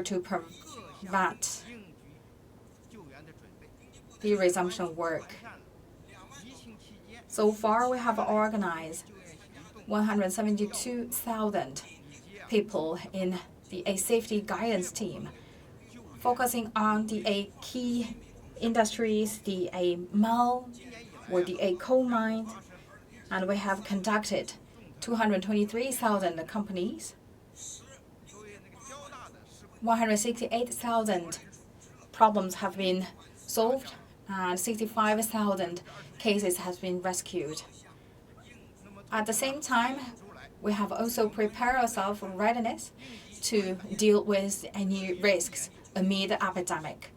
to prevent the resumption work. So far, we have organized 172,000 people in the safety guidance team, focusing on the key industries, the mill or the coal mine, and we have conducted 223,000 companies, 168,000 problems have been solved, and 65,000 cases have been rescued. At the same time, we have also prepared ourselves for readiness to deal with any risks amid the epidemic.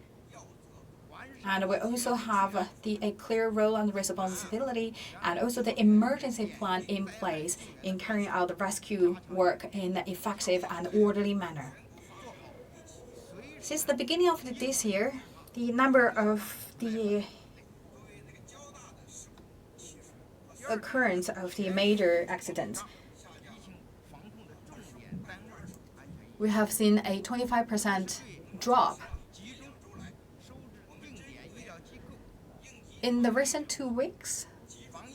And we also have a clear role and responsibility and also the emergency plan in place in carrying out the rescue work in an effective and orderly manner. Since the beginning of this year, the number of the occurrence of the major accidents, we have seen a 25% drop. In the recent 2 weeks,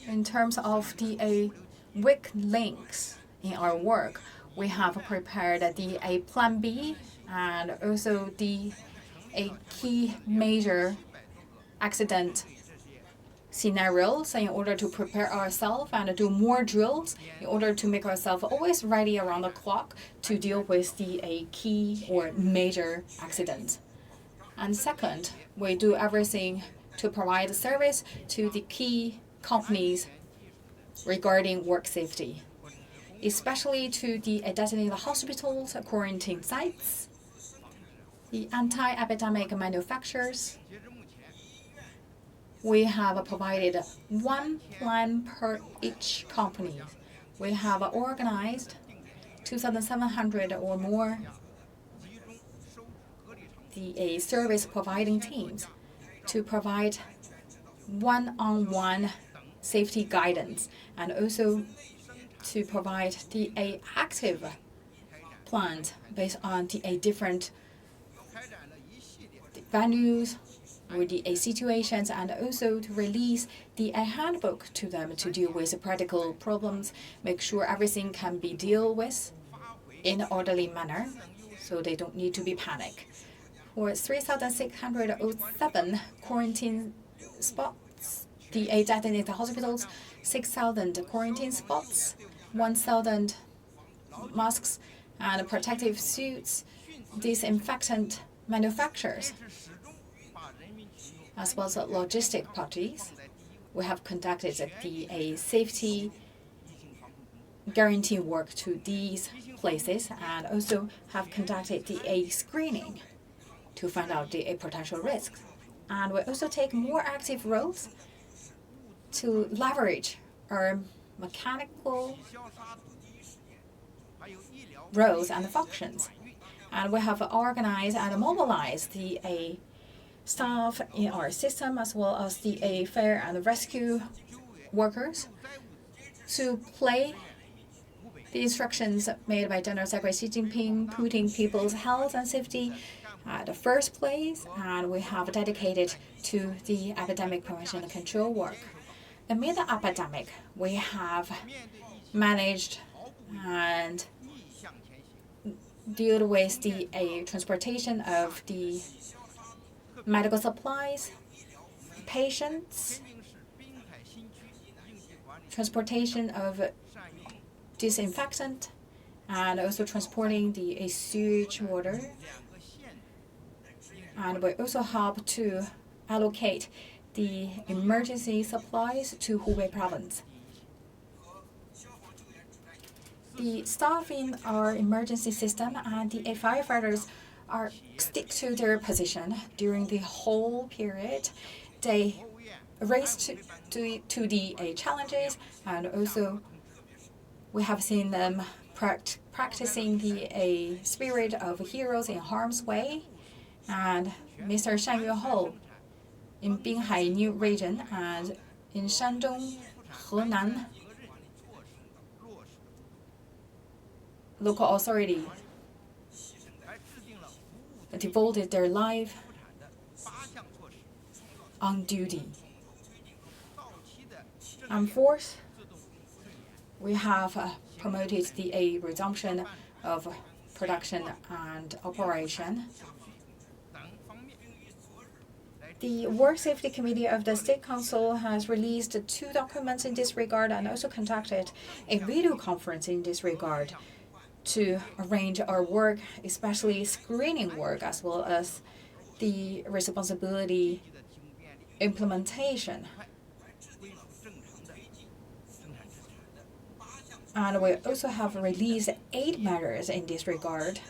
in terms of the weak links in our work, we have prepared the Plan B and also the key major accident scenarios in order to prepare ourselves and do more drills in order to make ourselves always ready around the clock to deal with the key or major accidents. And second, we do everything to provide service to the key companies regarding work safety, especially to the designated hospitals, quarantine sites, the anti-epidemic manufacturers. We have provided one plan per each company. We have organized 2,700 or more the service providing teams to provide one-on-one safety guidance and also to provide the active plans based on the different venues or the situations, and also to release the handbook to them to deal with practical problems, make sure everything can be dealt with in an orderly manner so they don't need to be panicked. For 3,607 quarantine spots, the designated hospitals, 6,000 quarantine spots, 1,000 masks and protective suits, disinfectant manufacturers, as well as logistic parties. We have conducted the safety guarantee work to these places and also have conducted the screening to find out the potential risks. And we also take more active roles to leverage our mechanical roles and functions. And we have organized and mobilized the staff in our system as well as the fire and rescue workers to play the instructions made by General Secretary Xi Jinping, putting people's health and safety at the first place, and we have dedicated to the epidemic prevention and control work. Amid the epidemic, we have managed and deal with the transportation of the medical supplies, patients, transportation of disinfectant, and also transporting the sewage water. And we also help to allocate the emergency supplies to Hubei province. The staff in our emergency system and the firefighters stick to their position during the whole period. They raise to the challenges, and also we have seen them practicing the spirit of heroes in harm's way. And Mr. Shan Yuehou in Binhai New Region and in Shandong, Henan local authority devoted their life on duty. And fourth, we have promoted the resumption of production and operation. The Work Safety Committee of the State Council has released 2 documents in this regard and also conducted a video conference in this regard to arrange our work, especially screening work, as well as the responsibility implementation. And we also have released 8 measures in this regard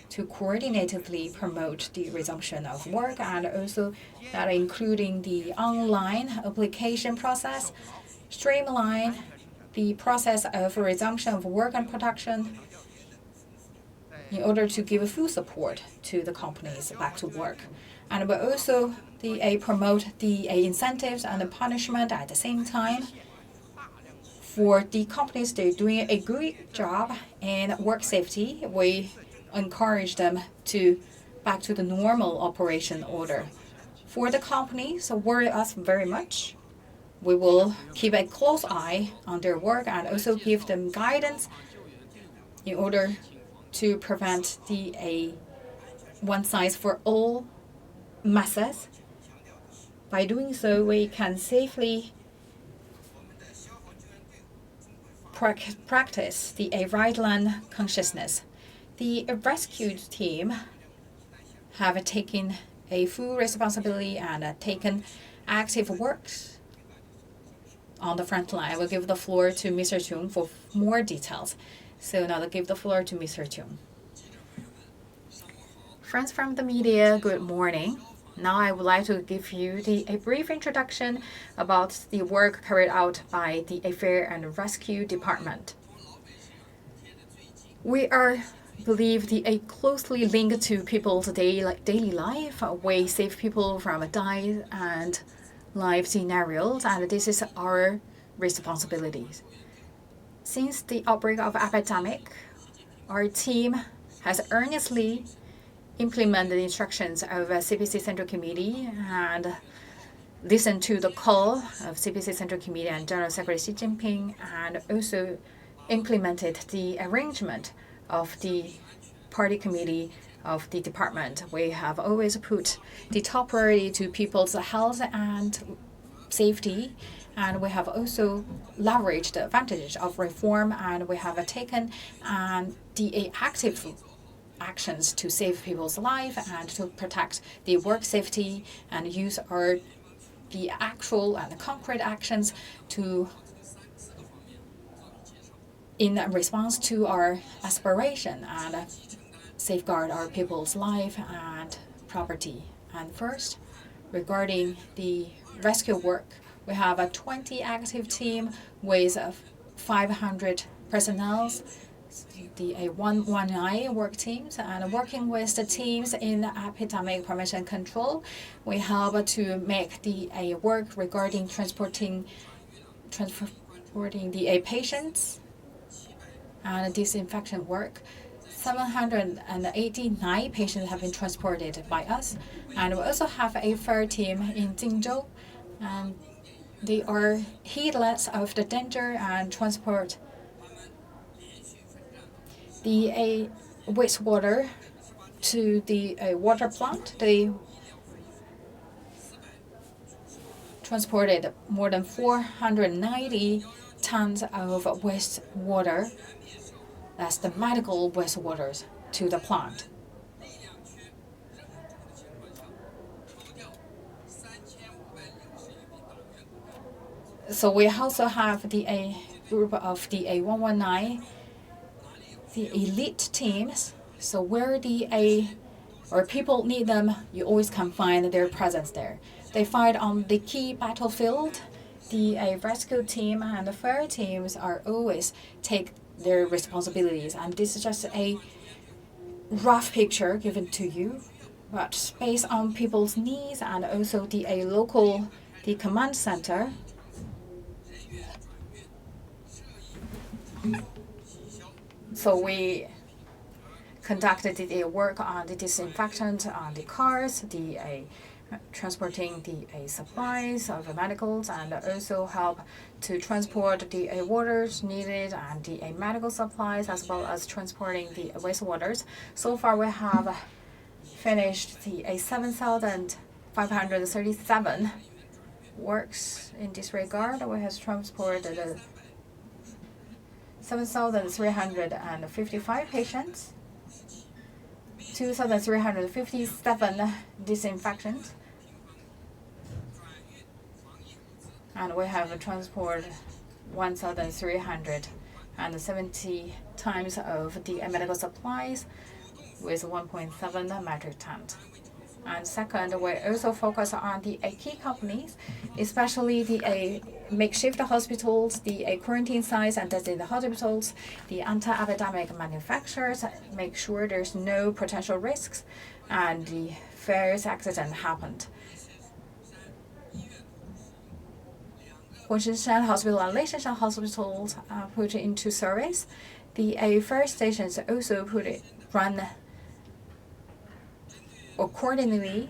to coordinatively promote the resumption of work, and also that including the online application process, streamline the process of resumption of work and production in order to give full support to the companies back to work. And we also promote the incentives and the punishment at the same time. For the companies, they're doing a great job in work safety. We encourage them to back to the normal operation order. For the companies worry us very much. We will keep a close eye on their work and also give them guidance in order to prevent the one-size-for-all methods. By doing so, we can safely practice the right-line consciousness. The rescue team have taken a full responsibility and taken active works on the front line. I will give the floor to Mr. Chung for more details. So now I'll give the floor to Mr. Chung. Friends from the media, good morning. Now I would like to give you a brief introduction about the work carried out by the Fire and Rescue Department. We are believed closely linked to people's daily life. We save people from death and life scenarios, and this is our responsibilities. Since the outbreak of epidemic, our team has earnestly implemented the instructions of CPC Central Committee and listened to the call of CPC Central Committee and General Secretary Xi Jinping, and also implemented the arrangement of the party committee of the department. We have always put the top priority to people's health and safety, and we have also leveraged the advantage of reform, and we have taken the active actions to save people's life and to protect the work safety, and use the actual and concrete actions in response to our aspiration and safeguard our people's life and property. And first, regarding the rescue work, we have a 20 active team with 500 personnel, the 119 work teams, and working with the teams in epidemic prevention control. We help to make the work regarding transporting the patients and disinfection work. 789 patients have been transported by us, and we also have a fire team in Quanzhou, and they are heedless of the danger and transport the wastewater to the water plant. They transported more than 490 tons of wastewater, that's the medical wastewaters, to the plant. So we also have the group of the 119, the elite teams. So where or people need them, you always can find their presence there. They fight on the key battlefield. The rescue team and the fire teams are always take their responsibilities, and this is just a rough picture given to you, but based on people's needs and also the local command center. So we conducted the work on the disinfectant on the cars, transporting the supplies of medicals, and also help to transport the waters needed and the medical supplies, as well as transporting the wastewaters. So far, we have finished the 7,537 works in this regard. We have transported 7,355 patients, 2,357 disinfections, and we have transported 1,370 times of the medical supplies with 1.7 metric tons. And second, we also focus on the key companies, especially the makeshift hospitals, the quarantine sites and the hospitals, the anti-epidemic manufacturers, make sure there's no potential risks and the first accident happened. Quanzhou Hospital and Leishan hospitals put into service. The first stations also run accordingly,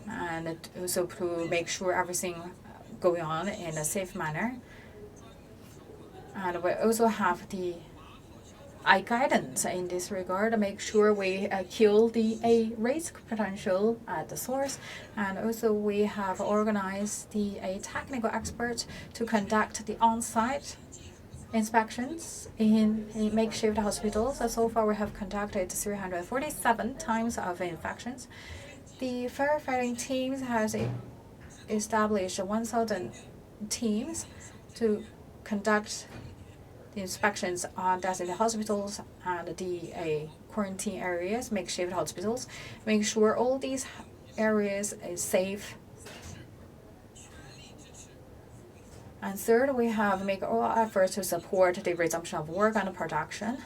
and also to make sure everything going on in a safe manner. And we also have the guidance in this regard, make sure we kill the risk potential at the source. And also we have organized the technical experts to conduct the on-site inspections in makeshift hospitals. So far, we have conducted 347 times of inspections. The firefighting teams has established 1,000 teams to conduct the inspections on designated hospitals and the quarantine areas, makeshift hospitals, make sure all these areas is safe. And third, we have made all efforts to support the resumption of work and production.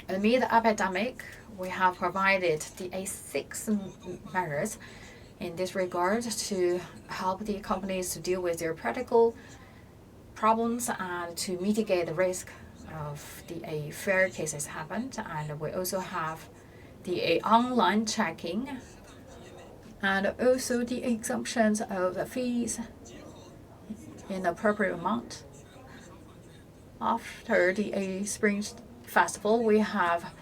Amid the epidemic, we have provided the 6 measures in this regard to help the companies to deal with their practical problems and to mitigate the risk of the fair cases happened. And we also have the online checking and also the exemptions of fees in appropriate amount. After the Spring Festival, we have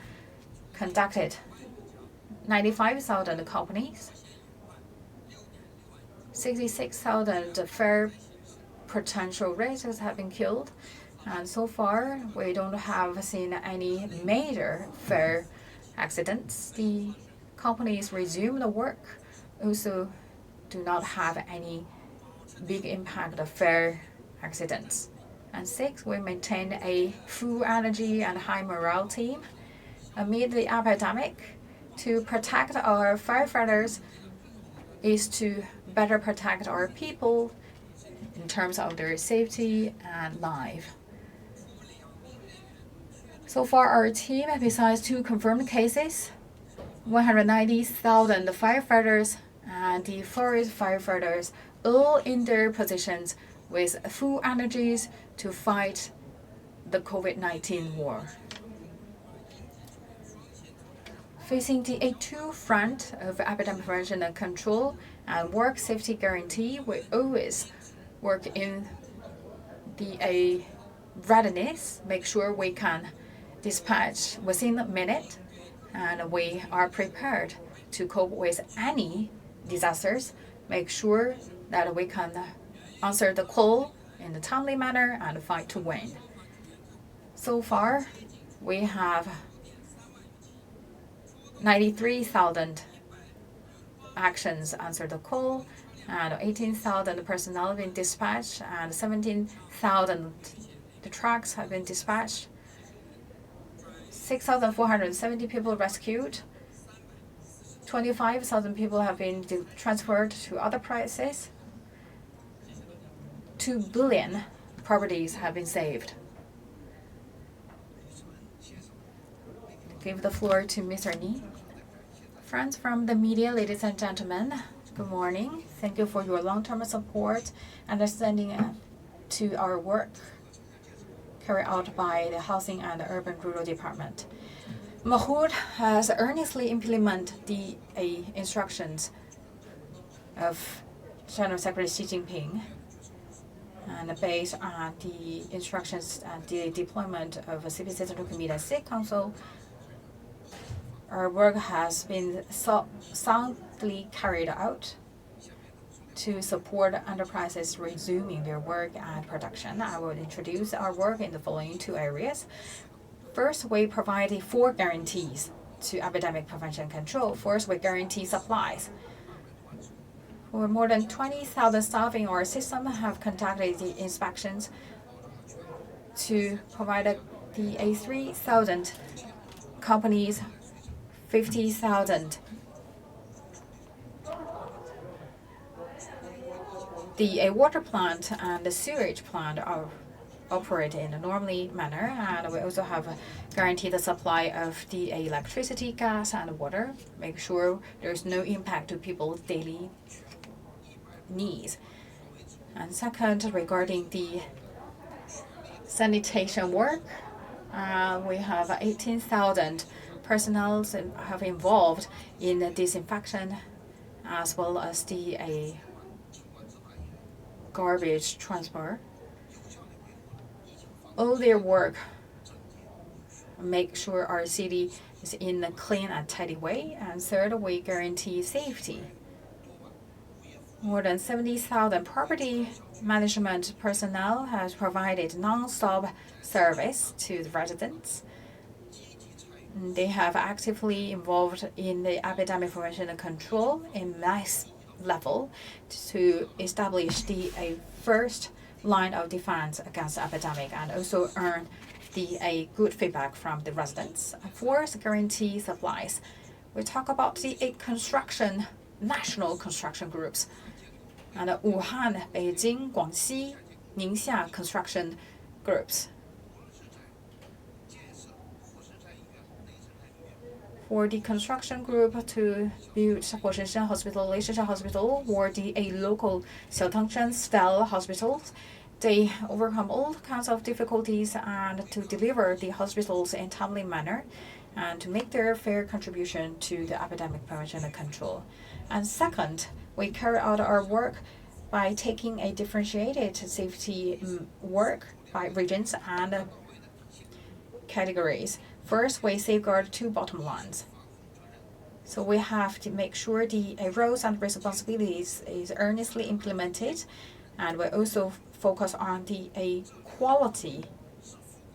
conducted 95,000 companies, 66,000 fair potential risks have been killed, and so far we don't have seen any major fair accidents. The companies resume the work, also do not have any big impact of fair accidents. And 6, we maintain a full energy and high morale team amid the epidemic. To protect our firefighters is to better protect our people in terms of their safety and life. So far, our team, besides 2 confirmed cases, 190,000 firefighters and the forest firefighters all in their positions with full energies to fight the COVID-19 war. Facing the A2 front of epidemic prevention and control and work safety guarantee, we always work in the readiness, make sure we can dispatch within a minute, and we are prepared to cope with any disasters, make sure that we can answer the call in a timely manner and fight to win. So far, we have 93,000 actions answer the call, and 18,000 personnel have been dispatched, and 17,000 trucks have been dispatched, 6,470 people rescued, 25,000 people have been transferred to other places, 2 billion properties have been saved. Give the floor to Mr. Ni. Friends from the media, ladies and gentlemen, good morning. Thank you for your long-term support, understanding to our work. carried out by the Housing and Urban Rural Department. Mahood has earnestly implemented the instructions of General Secretary Xi Jinping, and based on the instructions and the deployment of a Civil Citizen Committee and State Council, our work has been soundly carried out to support enterprises resuming their work and production. I will introduce our work in the following 2 areas. First, we provide 4 guarantees to epidemic prevention and control. First, we guarantee supplies. For more than 20,000 staff in our system have conducted the inspections to provide the 3,000 companies, 50,000 the water plant and the sewage plant are operate in a normally manner, and we also have guaranteed the supply of the electricity, gas, and water. Make sure there's no impact to people's daily needs. And second, regarding the sanitation work, we have 18,000 personnel have involved in the disinfection as well as the garbage transfer. All their work make sure our city is in a clean and tidy way. And third, we guarantee safety. More than 70,000 property management personnel has provided non-stop service to the residents. They have actively involved in the epidemic prevention and control in mass level to establish the first line of defense against the epidemic, and also earn the good feedback from the residents. Fourth, guarantee supplies. We talk about the national construction groups, and Wuhan, Beijing, Guangxi, Ningxia construction groups. For the construction group to build Huoshenshan Hospital, Leishan Hospital, or the local Xiaotangshan style hospitals, they overcome all kinds of difficulties and to deliver the hospitals in a timely manner and to make their fair contribution to the epidemic prevention and control. And second, we carry out our work by taking a differentiated safety work by regions and categories. First, we safeguard 2 bottom lines. So we have to make sure the roles and responsibilities is earnestly implemented, and we also focus on the quality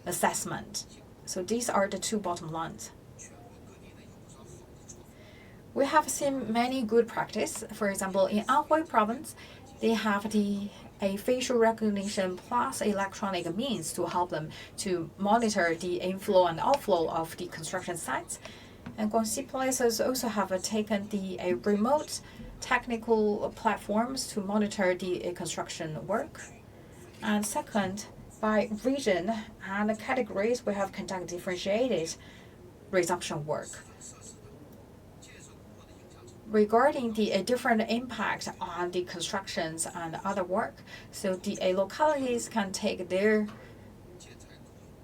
assessment. So these are the 2 bottom lines. We have seen many good practice. For example, in Anhui province, they have a facial recognition plus electronic means to help them to monitor the inflow and outflow of the construction sites. And Guangxi places also have taken the remote technical platforms to monitor the construction work. And second, by region and categories, we have conducted differentiated resumption work. Regarding the different impact on the constructions and other work, so the localities can take their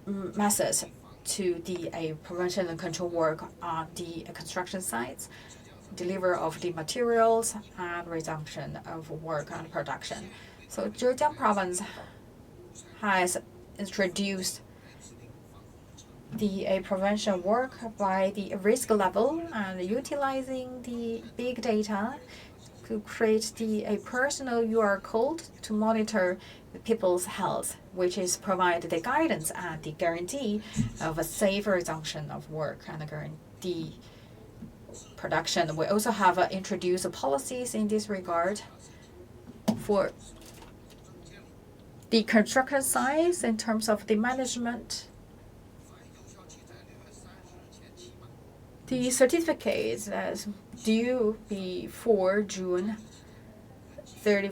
methods to the prevention and control work on the construction sites, deliver of the materials, and resumption of work and production. So Zhejiang province has introduced the prevention work by the risk level and utilizing the big data to create the personal UR code to monitor the people's health, which is provide the guidance and the guarantee of a safe resumption of work and guarantee production. We also have introduced policies in this regard for the construction sites in terms of the management. The certificates as due before June 30,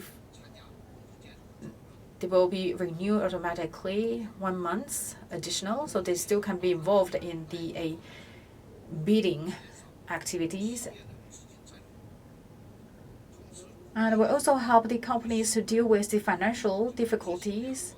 they will be renewed automatically 1 month additional, so they still can be involved in the bidding activities. And we also help the companies to deal with the financial difficulties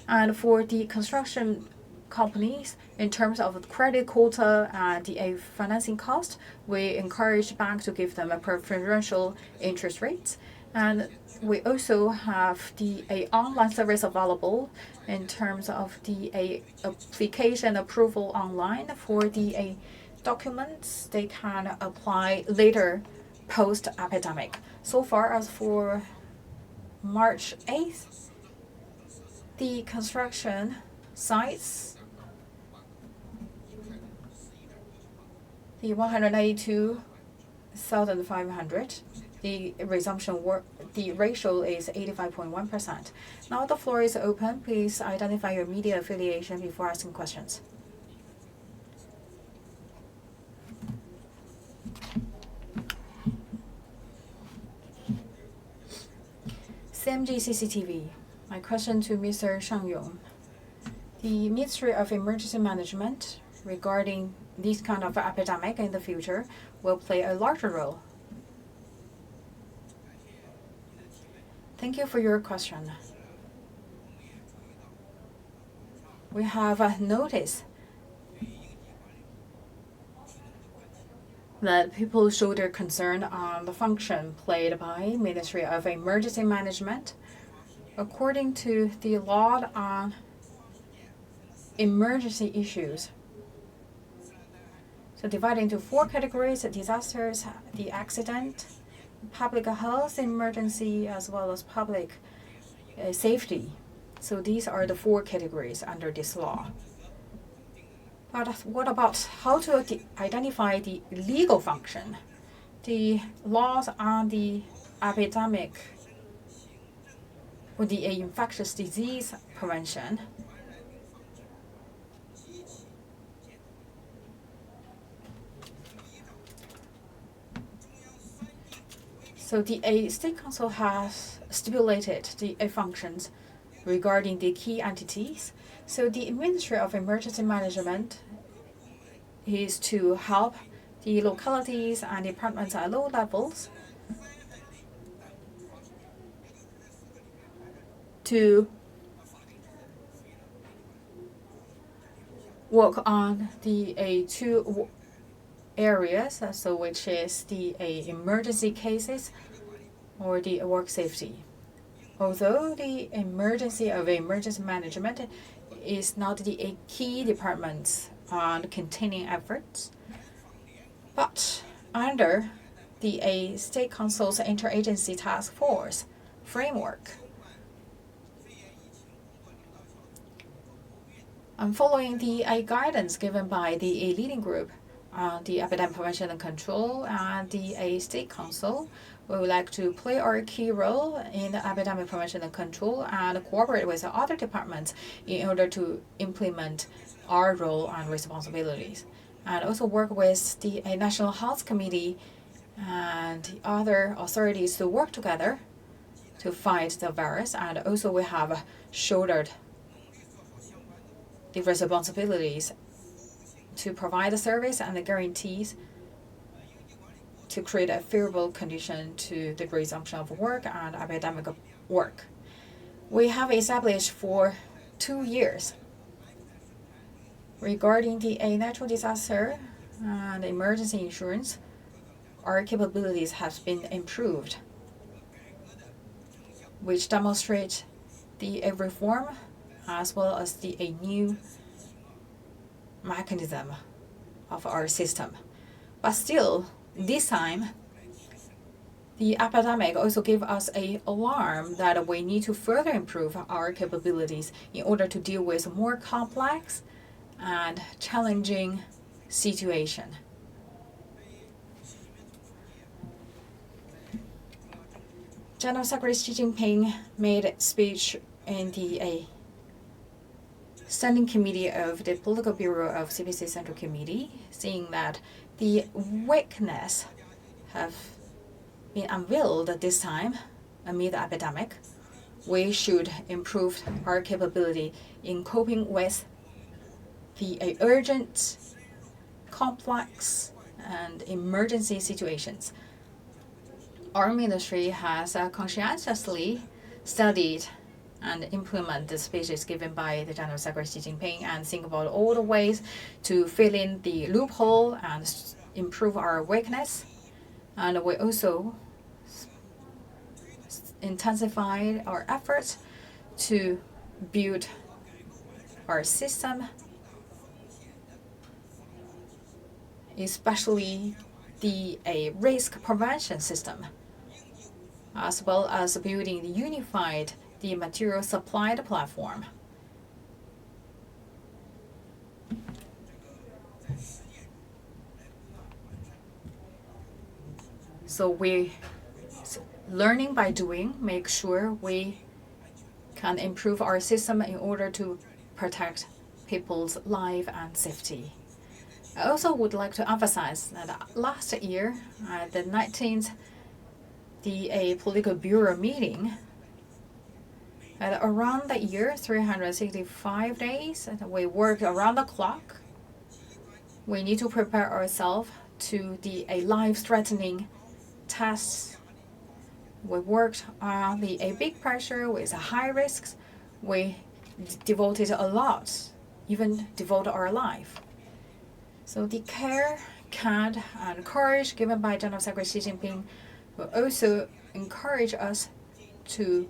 And for the construction companies, in terms of credit quota and the financing cost, we encourage banks to give them a preferential interest rates. And we also have the online service available in terms of the application approval online for the documents. They can apply later post-epidemic. So far as for March 8th, the construction sites, the 192,500, the resumption work, the ratio is 85.1%. Now the floor is open. Please identify your media affiliation before asking questions. CMG CCTV. My question to Mr. Shang Yong. The Ministry of Emergency Management regarding this kind of epidemic in the future will play a larger role. Thank you for your question. We have noticed that people show their concern on the function played by Ministry of Emergency Management. According to the law on emergency issues, so divided into 4 categories: disasters, the accident, public health emergency, as well as public safety. So these are the 4 categories under this law. But what about how to identify the legal function? The laws on the epidemic or the infectious disease prevention So the State Council has stipulated the functions regarding the key entities. So the Ministry of Emergency Management is to help the localities and departments at low levels to work on the 2 areas, so which is the emergency cases or the work safety. Although the emergency of emergency management is not the key department on containing efforts, but under the State Council's interagency task force framework, and following the guidance given by the leading group on the epidemic prevention and control and the State Council, we would like to play our key role in the epidemic prevention and control and cooperate with the other departments in order to implement our role and responsibilities, and also work with the National Health Committee and the other authorities to work together to fight the virus. And also we have shouldered the responsibilities to provide the service and the guarantees to create a favorable condition to the resumption of work and epidemic work. We have established for 2 years regarding the natural disaster and emergency insurance. Our capabilities have been improved, which demonstrate the reform as well as the new mechanism of our system. But still, this time, the epidemic also gave us an alarm that we need to further improve our capabilities in order to deal with a more complex and challenging situation. General Secretary Xi Jinping made a speech in the Standing Committee of the Political Bureau of CPC Central Committee, saying that the weakness have been unveiled this time amid the epidemic. We should improve our capability in coping with the urgent, complex, and emergency situations. Our ministry has conscientiously studied and implement the speeches given by the General Secretary Xi Jinping and think about all the ways to fill in the loophole and improve our weakness. And we also intensified our efforts to build our system, especially the risk prevention system, as well as building the unified material supply platform. So we learning by doing, make sure we can improve our system in order to protect people's life and safety. I also would like to emphasize that last year, the 19th, the Political Bureau meeting, at around the year, 365 days, and we work around the clock. We need to prepare ourselves to the life-threatening tests. We worked on the big pressure with high risks. We devoted a lot, even devote our life. So the care, kind, and courage given by General Secretary Xi Jinping will also encourage us to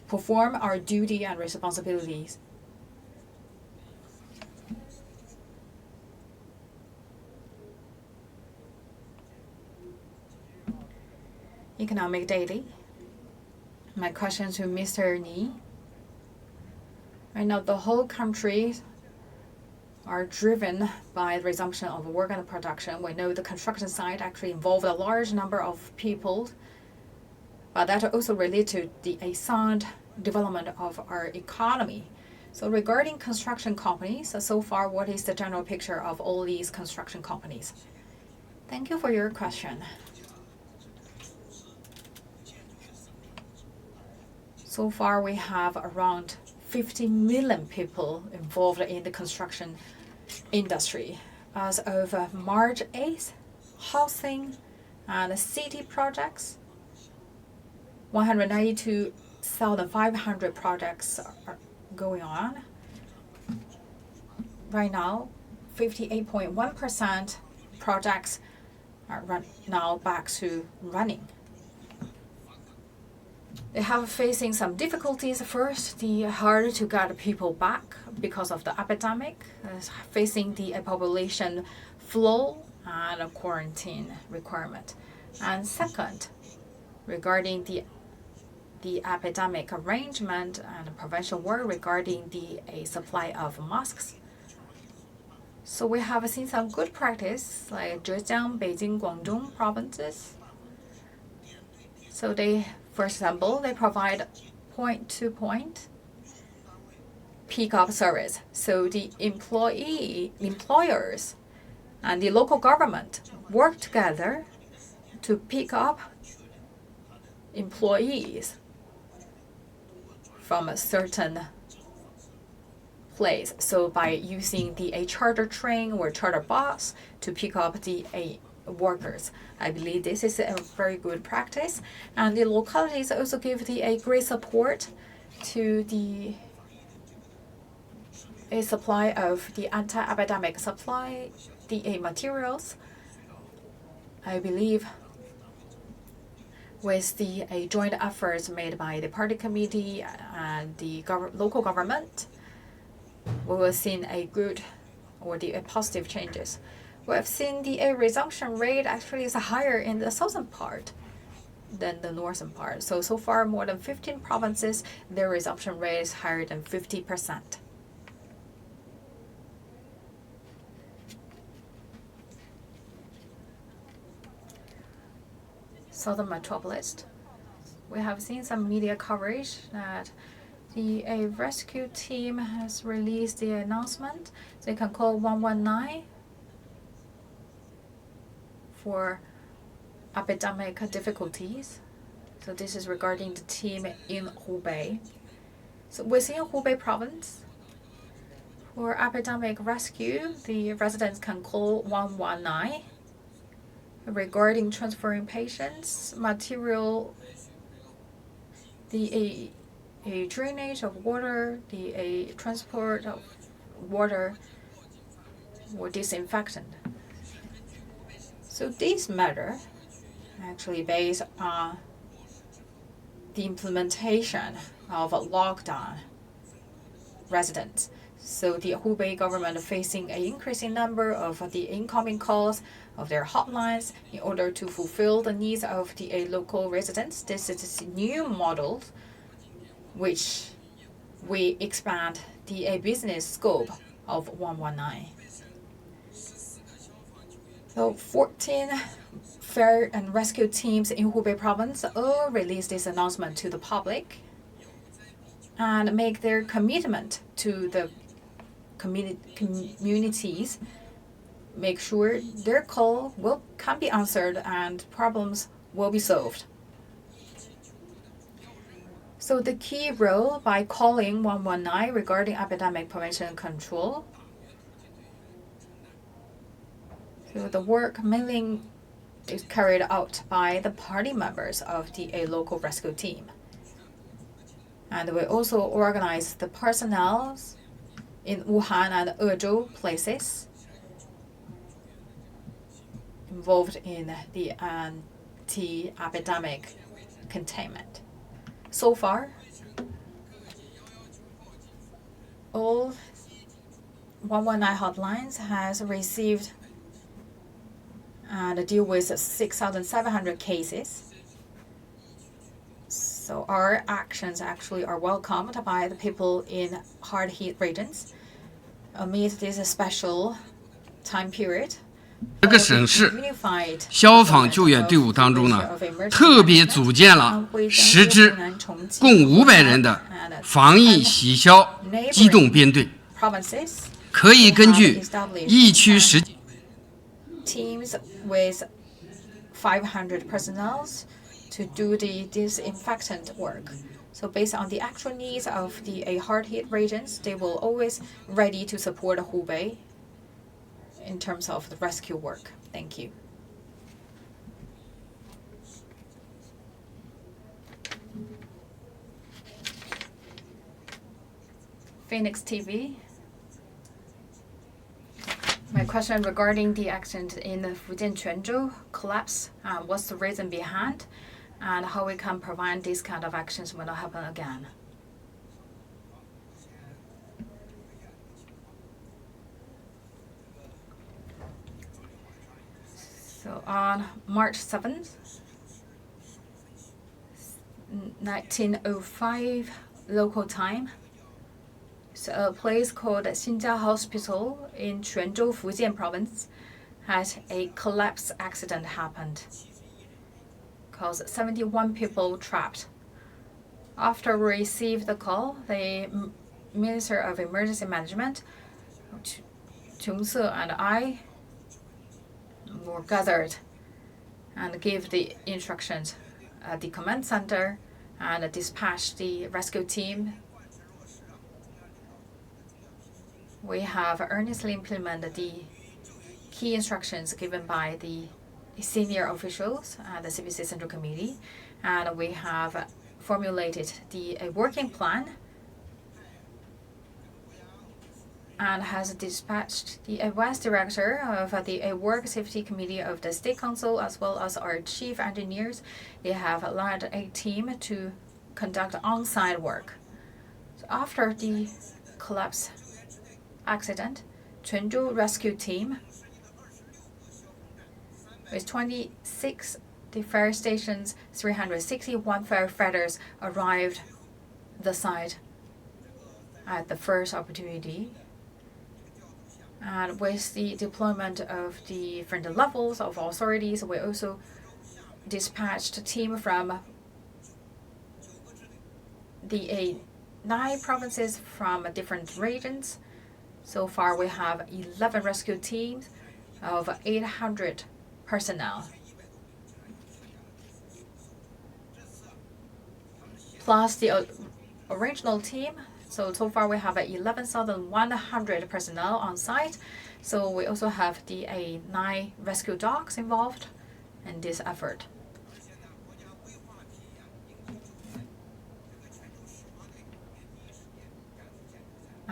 perform our duty and responsibilities. Economic Daily. My question to Mr. Ni. Right now, the whole country are driven by the resumption of work and production. We know the construction site actually involved a large number of people, but that also related to the sound development of our economy. So regarding construction companies, so far, what is the general picture of all these construction companies? Thank you for your question. So far, we have around 50 million people involved in the construction industry. As of March 8th, housing and city projects, 192,500 projects are going on. Right now, 58.1% projects are now back to running. They have facing some difficulties. First, the hard to get people back because of the epidemic, facing the population flow and a quarantine requirement. And second, regarding the epidemic arrangement and prevention work regarding the supply of masks. So we have seen some good practice like Zhejiang, Beijing, Guangdong provinces. So they, for example, they provide point-to-point pick-up service. So the employers and the local government work together to pick up employees from a certain place. So by using the charter train or charter bus to pick up the workers. I believe this is a very good practice. And the localities also give the great support to the supply of the anti-epidemic supply, the materials. I believe with the joint efforts made by the party committee and the local government, we will see a good or the positive changes. We have seen the resumption rate actually is higher in the southern part than the northern part. So far, more than 15 provinces, their resumption rate is higher than 50%. Southern metropolis, we have seen some media coverage that the rescue team has released the announcement. They can call 119 for epidemic difficulties. So this is regarding the team in Hubei. So within Hubei province, for epidemic rescue, the residents can call 119 regarding transferring patients, material, the a drainage of water, a transport of water, or disinfectant. So this measure actually based on the implementation of a lockdown residents. So the Hubei government facing an increasing number of the incoming calls of their hotlines in order to fulfill the needs of the local residents. This is a new model which we expand the business scope of 119. So 14 fire and rescue teams in Hubei province all released this announcement to the public and make their commitment to the communities, make sure their call can be answered and problems will be solved. So the key role by calling 119 regarding epidemic prevention and control. So the work mainly is carried out by the party members of the local rescue team. And we also organize the personnel in Wuhan and Ezhou places involved in the anti-epidemic containment. So far, all 119 hotlines has received and deal with 6,700 cases. So our actions actually are welcomed by the people in hard-hit regions. Amid this special time period, 这个省市消防救援队伍当中呢，特别组建了10支共500人的防疫洗消机动编队，可以根据疫区实际 teams with 500 personnel to do the disinfectant work. So based on the actual needs of the hard-hit regions, they will always ready to support Hubei in terms of the rescue work. Thank you. Phoenix TV. My question regarding the accident in the Fujian Quanzhou collapse. What's the reason behind, and how we can prevent these kind of actions will not happen again? So on March 7th, 1905 local time, so a place called Xinjia Hospital in Quanzhou, Fujian province, had a collapse accident happened, caused 71 people trapped. After we received the call, the Minister of Emergency Management, Se, and I were gathered and gave the instructions at the command center and dispatched the rescue team. We have earnestly implemented the key instructions given by the senior officials at the CPC Central Committee, and we have formulated the working plan and has dispatched the Vice Director of the Work Safety Committee of the State Council as well as our chief engineers. They have led a team to conduct on-site work. So after the collapse accident, Quanzhou rescue team with 26 the fire stations, 361 firefighters arrived the site at the first opportunity. And with the deployment of the different levels of authorities, we also dispatched a team from the 9 provinces from different regions. So far, we have 11 rescue teams of 800 personnel, plus the original team. So far, we have 11,100 personnel on site. So we also have the 9 rescue dogs involved in this effort.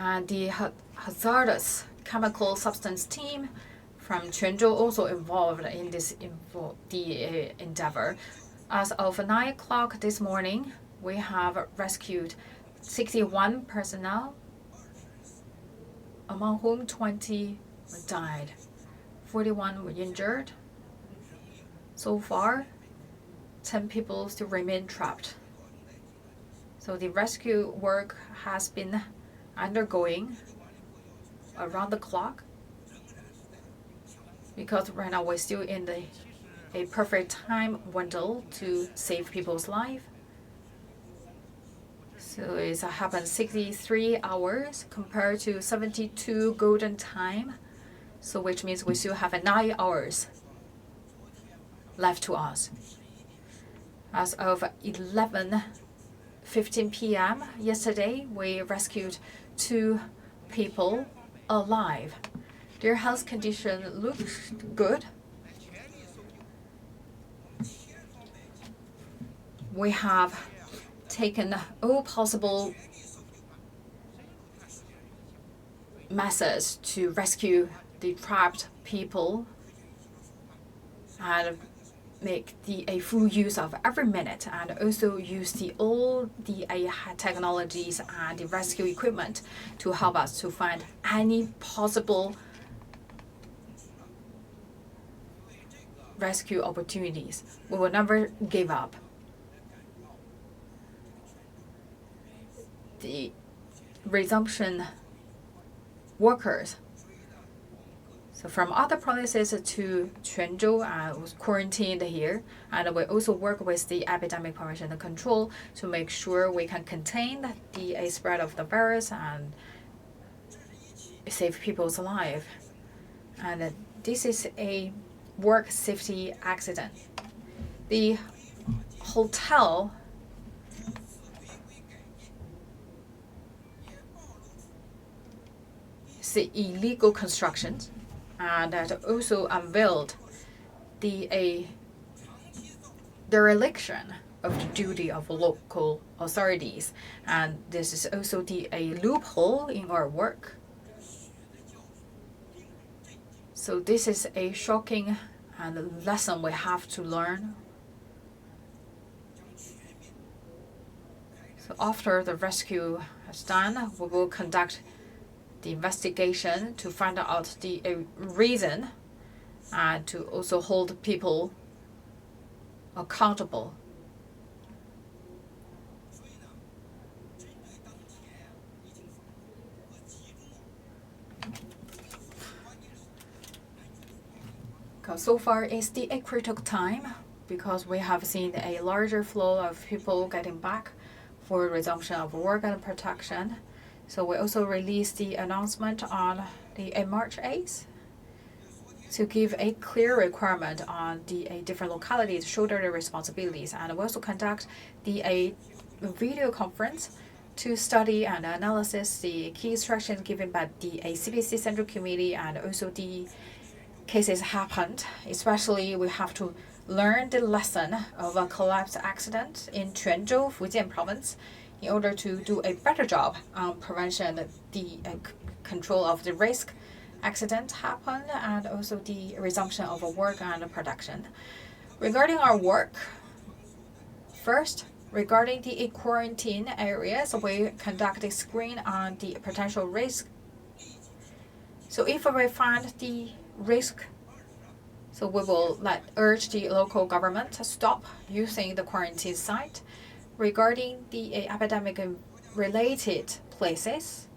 And the hazardous chemical substance team from Quanzhou also involved in this endeavor. As of 9 o'clock this morning, we have rescued 61 personnel, among whom 20 died. 41 were injured. So far, 10 people still remain trapped. So the rescue work has been undergoing around the clock, because right now we're still in a perfect time window to save people's life. So it's happened 63 hours compared to 72 golden time. So which means we still have 9 hours left to us. As of 11:15 p.m. yesterday, we rescued 2 people alive. Their health condition looks good. We have taken all possible methods to rescue the trapped people and make a full use of every minute, and also use all the technologies and the rescue equipment to help us to find any possible rescue opportunities. We will never give up. The resumption workers, so from other provinces to Quanzhou, was quarantined here, and we also work with the epidemic prevention and control to make sure we can contain the spread of the virus and save people's lives. And this is a work safety accident. The hotel is the illegal constructions, and that also unveiled the dereliction of the duty of local authorities, and this is also a loophole in our work. So this is a shocking lesson we have to learn. So after the rescue is done, we will conduct the investigation to find out the reason, and to also hold people accountable. Because so far it's a critical time, because we have seen a larger flow of people getting back for resumption of work and protection. So we also released the announcement on March 8th to give a clear requirement on the different localities to shoulder their responsibilities. And we also conduct a video conference to study and analysis the key instructions given by the CPC Central Committee, and also the cases happened. Especially we have to learn the lesson of a collapse accident in Quanzhou, Fujian province, in order to do a better job on prevention, the control of the risk accident happen, and also the resumption of work and production. Regarding our work, first, regarding the quarantine areas, we conduct a screen on the potential risk. So if we find the risk, so we will urge the local government to stop using the quarantine site. Regarding the epidemic-related places,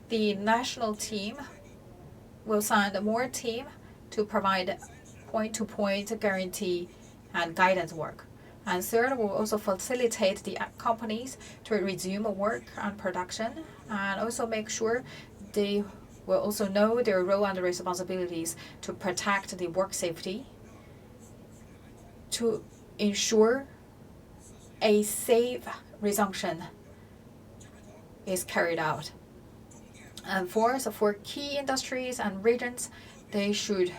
the national team will send more team to provide point-to-point guarantee and guidance work. And third, we will also facilitate the companies to resume work and production, and also make sure they will also know their role and responsibilities to protect the work safety, to ensure a safe resumption is carried out. And fourth, for key industries and regions, they should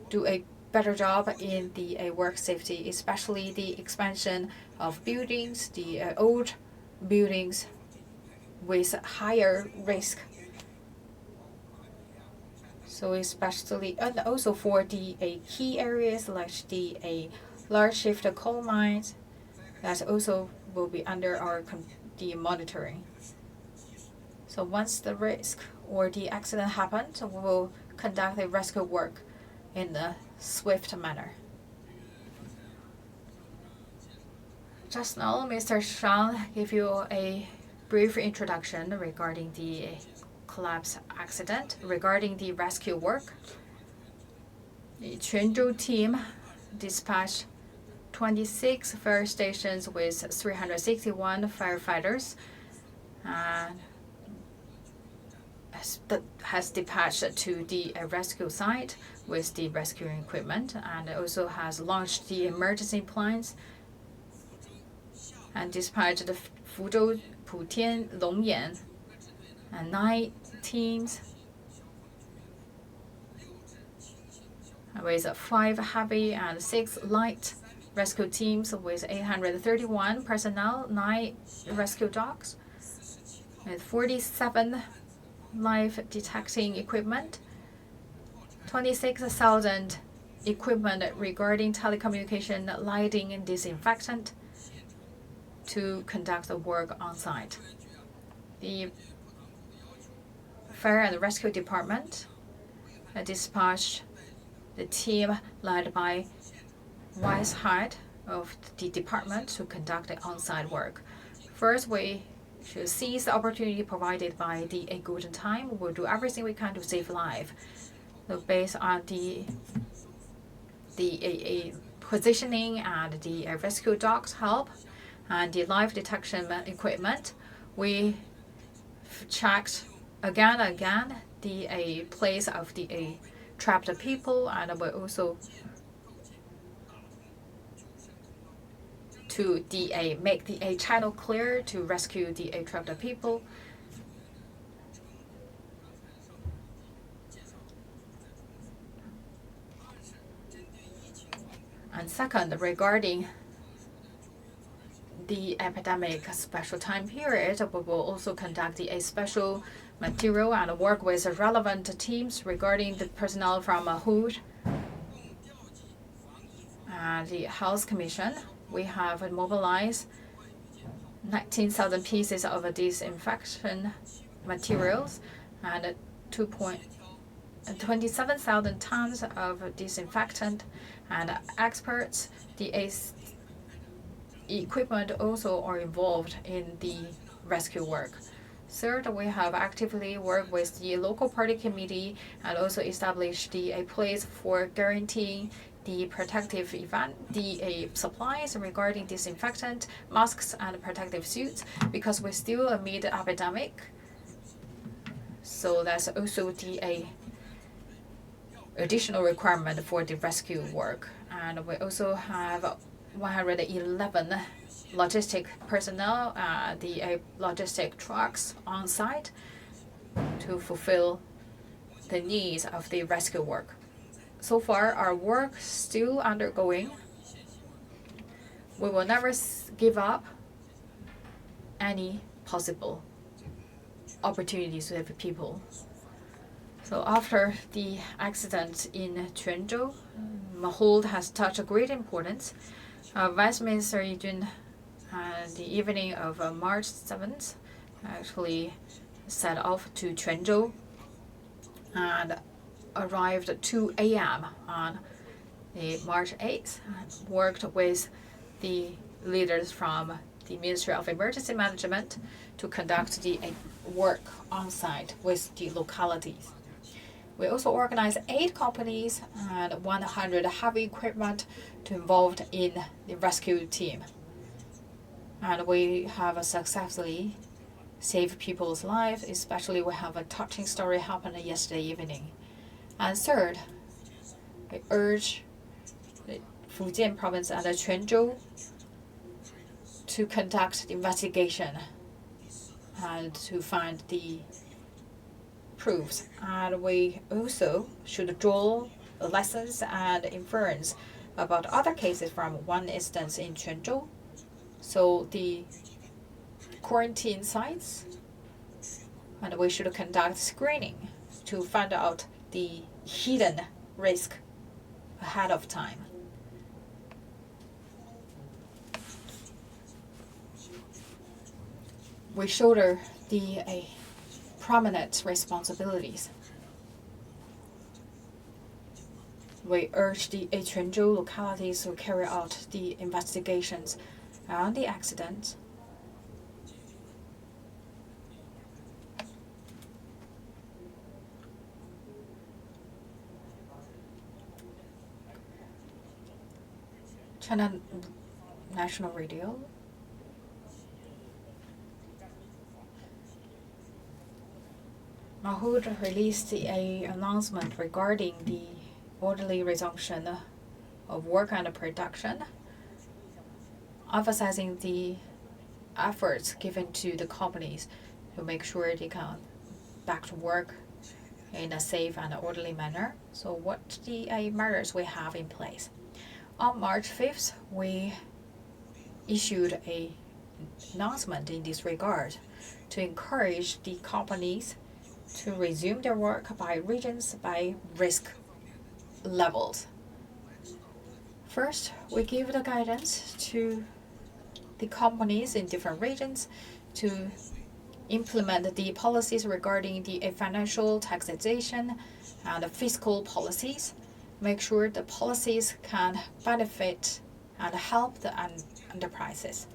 do a better job in the work safety, especially the expansion of buildings, the old buildings, with higher risk. So especially, and also for the key areas like the large shift coal mines, that also will be under the monitoring. So once the risk or the accident happens, we will conduct the rescue work in a swift manner. Just now, Mr. Shang gave you a brief introduction regarding the collapse accident. Regarding the rescue work, the Quanzhou team dispatched 26 fire stations with 361 firefighters and has dispatched to the rescue site with the rescuing equipment, and also has launched the emergency plans and dispatched the Fuzhou, Putian, Longyan, and 9 teams with 5 heavy and 6 light rescue teams with 831 personnel, 9 rescue dogs, with 47 life detecting equipment, 26,000 equipment regarding telecommunication, lighting, and disinfectant to conduct the work on site. The Fire and Rescue Department dispatched the team led by vice head of the department to conduct the on-site work. First, we should seize the opportunity provided by the golden time. We'll do everything we can to save life. So based on the positioning and the rescue dogs help and the life detection equipment, we checked again and again the place of the trapped people, and we also to make the channel clear to rescue the trapped people. And second, regarding the epidemic special time period, we will also conduct a special material and work with relevant teams regarding the personnel from HUD and the Health Commission. We have mobilized 19,000 pieces of disinfection materials and 27,000 tons of disinfectant, and experts, the equipment also are involved in the rescue work. Third, we have actively worked with the local party committee and also established a place for guaranteeing the protective supplies regarding disinfectant, masks, and protective suits, because we're still amid the epidemic. So that's also the additional requirement for the rescue work. And we also have 111 logistic personnel, the logistic trucks on site to fulfill the needs of the rescue work. So far, our work is still undergoing. We will never give up any possible opportunities to the people. So after the accident in Quanzhou, hold has touched great importance. Vice Minister Yi Jun, the evening of March 7th, actually set off to Quanzhou and arrived at 2 a.m. on March 8th, and worked with the leaders from the Ministry of Emergency Management to conduct the work on site with the localities. We also organized 8 companies and 100 heavy equipment to involved in the rescue team. And we have successfully saved people's lives, especially we have a touching story happened yesterday evening. And third, we urge the Fujian province and Quanzhou to conduct the investigation and to find the proofs. And we also should draw lessons and inference about other cases from one instance in Quanzhou. So the quarantine sites And we should conduct screening to find out the hidden risk ahead of time. We shoulder the prominent responsibilities. We urge the Quanzhou localities to carry out the investigations on the accident. China National Radio. Mahood released an announcement regarding the orderly resumption of work and production, emphasizing the efforts given to the companies to make sure they can back to work in a safe and orderly manner. So what the measures we have in place? On March 5th, we issued an announcement in this regard to encourage the companies to resume their work by regions, by risk levels. First, we give the guidance to the companies in different regions to implement the policies regarding the financial taxation and the fiscal policies. Make sure the policies can benefit and help the enterprises.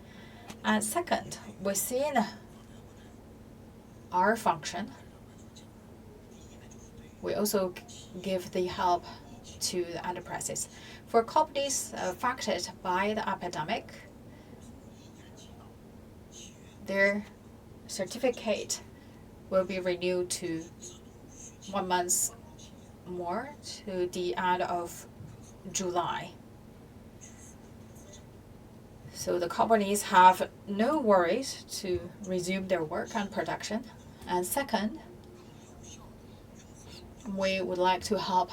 And second, within our function, we also give the help to the enterprises. For companies affected by the epidemic, their certificate will be renewed to 1 month more to the end of July. So the companies have no worries to resume their work and production. And second, we would like to help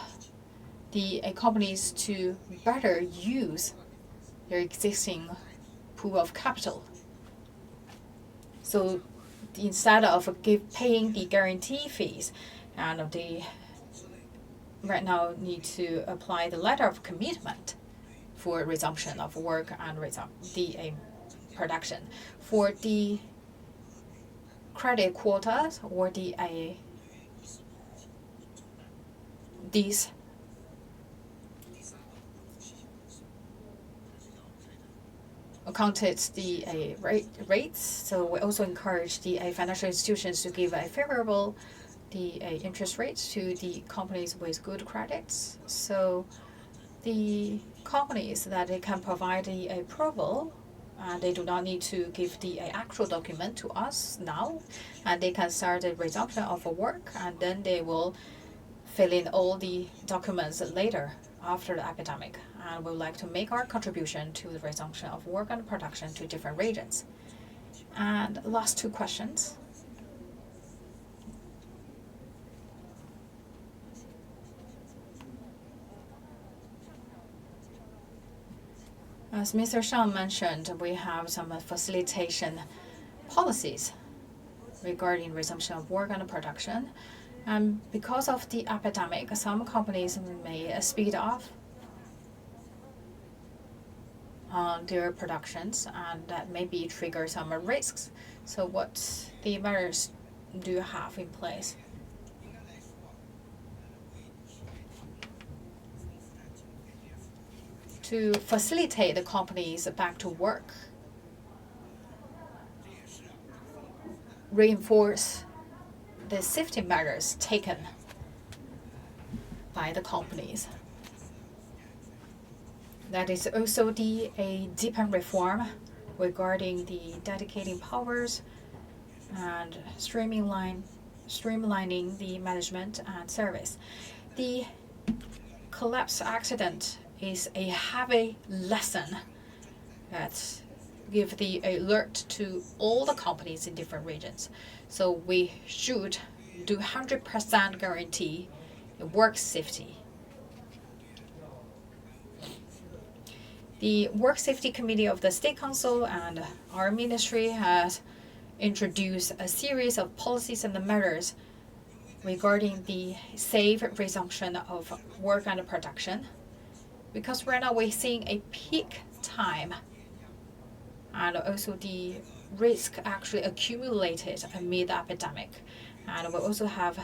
the companies to better use their existing pool of capital. So instead of paying the guarantee fees, and they right now need to apply the letter of commitment for resumption of work and the production. For the credit quotas or these accounted the rates. So we also encourage the financial institutions to give a favorable interest rates to the companies with good credits. So the companies that they can provide the approval, they do not need to give the actual document to us now, and they can start the resumption of work, and then they will fill in all the documents later after the epidemic. And we would like to make our contribution to the resumption of work and production to different regions. And last two questions. As Mr. Shang mentioned, we have some facilitation policies regarding resumption of work and production. And because of the epidemic, some companies may speed off their productions, and that maybe trigger some risks. So what the measures do you have in place? To facilitate the companies back to work, reinforce the safety measures taken by the companies. That is also a deepened reform regarding the dedicating powers and streamlining the management and service. The collapse accident is a heavy lesson that give the alert to all the companies in different regions. So we should do 100% guarantee work safety. The Work Safety Committee of the State Council and our ministry has introduce a series of policies and measures regarding the safe resumption of work and production. Because right now we're seeing a peak time, and also the risk actually accumulated amid the epidemic. And we also have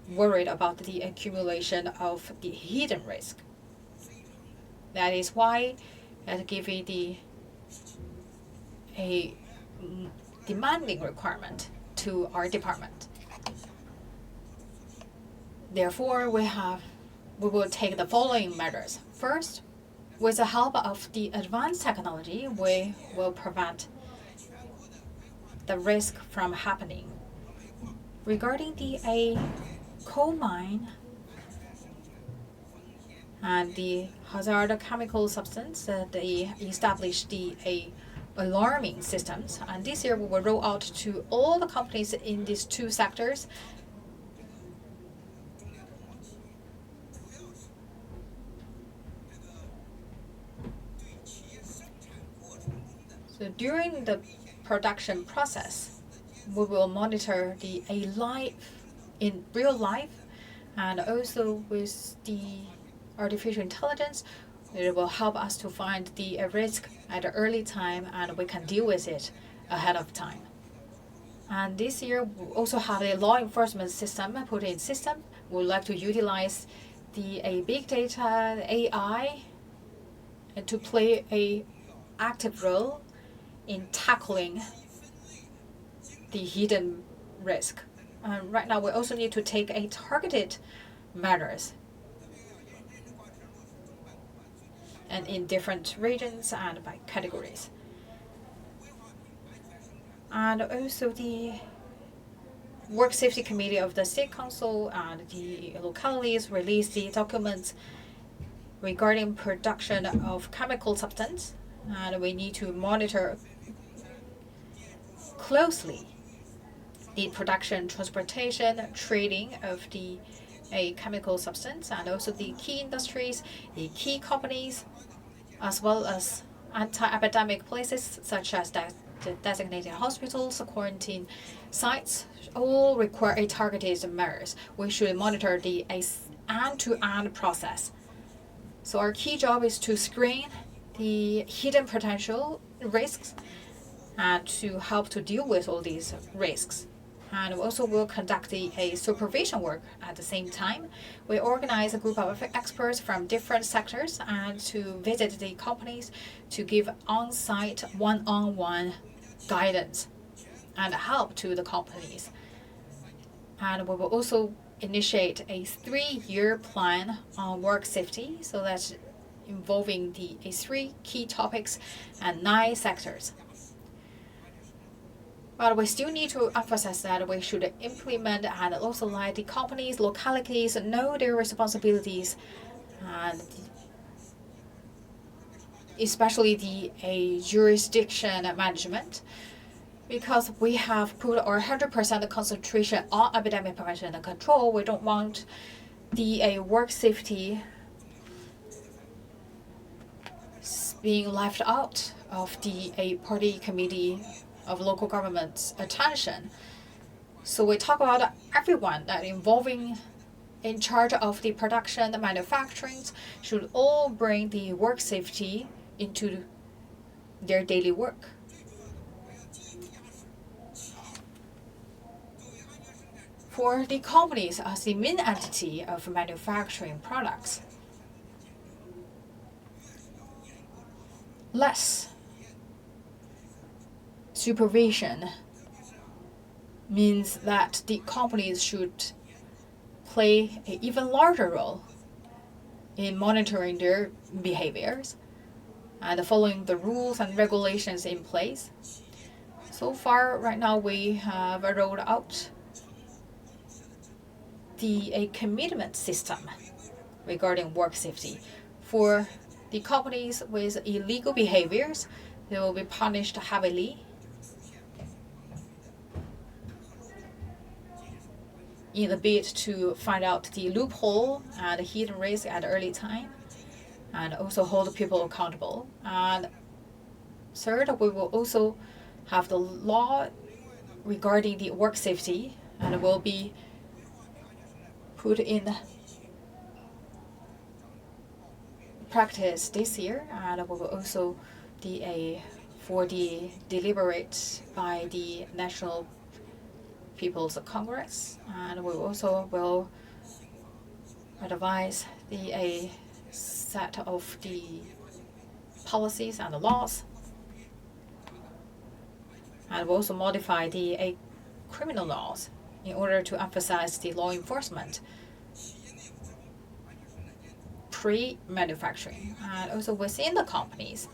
worried about the accumulation of the hidden risk. That is why it gives a demanding requirement to our department. Therefore, we will take the following measures. First, with the help of the advanced technology, we will prevent the risk from happening. Regarding a coal mine and the hazard chemical substance, they established alarming systems. And this year we will roll out to all the companies in these two sectors. So during the production process, we will monitor in real life, and also with the artificial intelligence, it will help us to find the risk at an early time, and we can deal with it ahead of time. And this year, we also have a law enforcement system put in system. We would like to utilize a big data, AI, and to play a active role in tackling the hidden risk. Right now, we also need to take a targeted measures and in different regions and by categories. And also the Work Safety Committee of the State Council and the localities released the documents regarding production of chemical substance, and we need to monitor closely the production, transportation, trading of a chemical substance, and also the key industries, the key companies, as well as anti-epidemic places such as designated hospitals, quarantine sites, all require a targeted measures. We should monitor the end-to-end process. So our key job is to screen the hidden potential risks and to help to deal with all these risks. And we also will conduct a supervision work at the same time. We organize a group of experts from different sectors and to visit the companies to give on-site, one-on-one guidance and help to the companies. And we will also initiate a 3-year plan on work safety, so that's involving the 3 key topics and 9 sectors. But we still need to emphasize that we should implement and also let the companies, localities know their responsibilities, and especially the jurisdiction management, because we have put our 100% concentration on epidemic prevention and control. We don't want the work safety being left out of the party committee of local government's attention. So we talk about everyone that involving in charge of the production, the manufacturing, should all bring the work safety into their daily work. For the companies as the main entity of manufacturing products, less supervision means that the companies should play an even larger role in monitoring their behaviors and following the rules and regulations in place. So far, right now, we have rolled out a commitment system regarding work safety. For the companies with illegal behaviors, they will be punished heavily in a bid to find out the loophole and hidden risk at early time, and also hold people accountable. And third, we will also have the law regarding the work safety and will be put in practice this year, and we will also for the deliberate by the National People's Congress, and we also will advise a set of the policies and the laws, and we also modify the criminal laws in order to emphasize the law enforcement pre-manufacturing and also within the companies.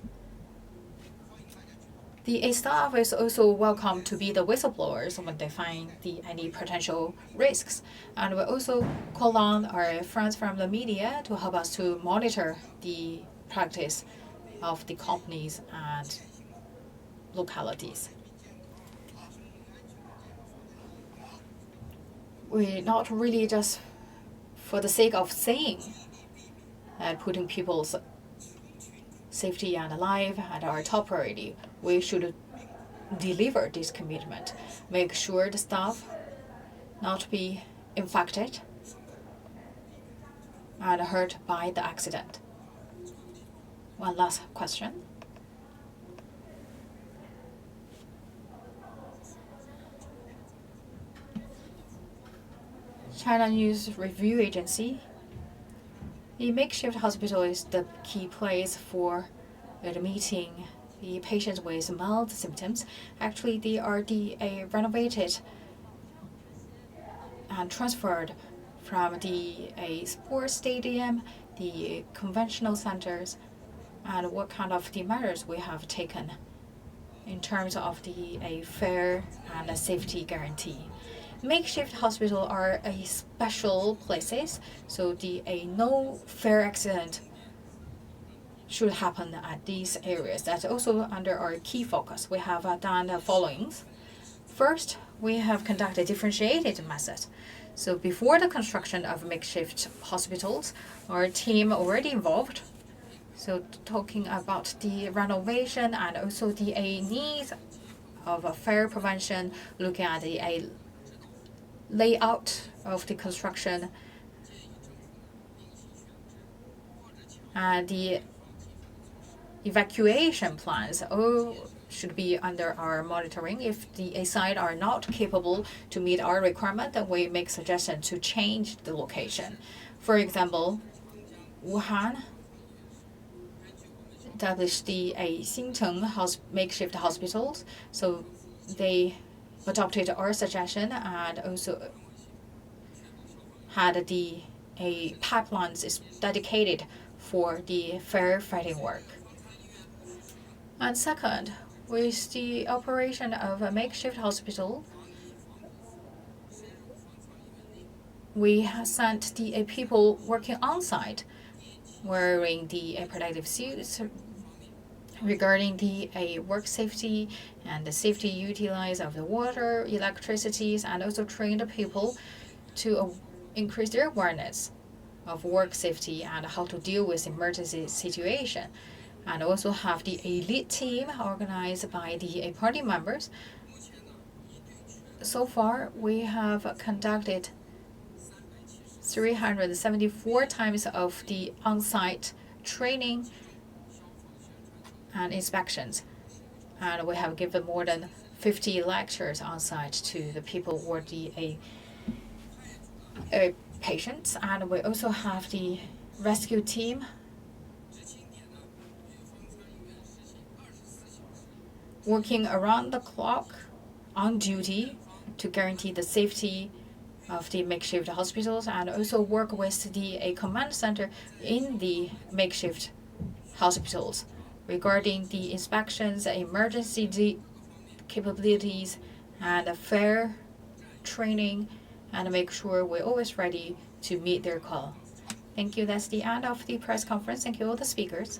The staff is also welcome to be the whistleblowers when they find any potential risks. And we also call on our friends from the media to help us to monitor the practice of the companies and localities. We're not really just for the sake of saying and putting people's safety and life at our top priority. We should deliver this commitment, make sure the staff not be infected and hurt by the accident. One last question. China News Review Agency. The makeshift hospital is the key place for admitting the patients with mild symptoms. Actually, they are renovated and transferred from the sports stadium, the conventional centers, and what kind of the measures we have taken in terms of the fair and a safety guarantee. Makeshift hospitals are special places, so no fair accident should happen at these areas. That's also under our key focus. We have done the following. First, we have conducted differentiated methods. So before the construction of makeshift hospitals, our team already involved. So talking about the renovation and also the needs of a fair prevention, looking at the layout of the construction and the evacuation plans all should be under our monitoring. If the site are not capable to meet our requirement, then we make suggestions to change the location. For example, Wuhan established the Xincheng makeshift hospitals, so they adopted our suggestion and also had the pipelines is dedicated for the firefighting work. And second, with the operation of a makeshift hospital, we have sent the people working on site wearing the protective suits regarding the work safety and the safety utilize of the water, electricities, and also train the people to increase their awareness of work safety and how to deal with emergency situation. And also have the elite team organized by the party members. So far, we have conducted 374 times of the on-site training and inspections, and we have given more than 50 lectures on site to the people or the patients. And we also have the rescue team working around the clock on duty to guarantee the safety of the makeshift hospitals, and also work with the command center in the makeshift hospitals regarding the inspections, emergency capabilities, and fair training, and make sure we're always ready to meet their call. Thank you. That's the end of the press conference. Thank you all the speakers.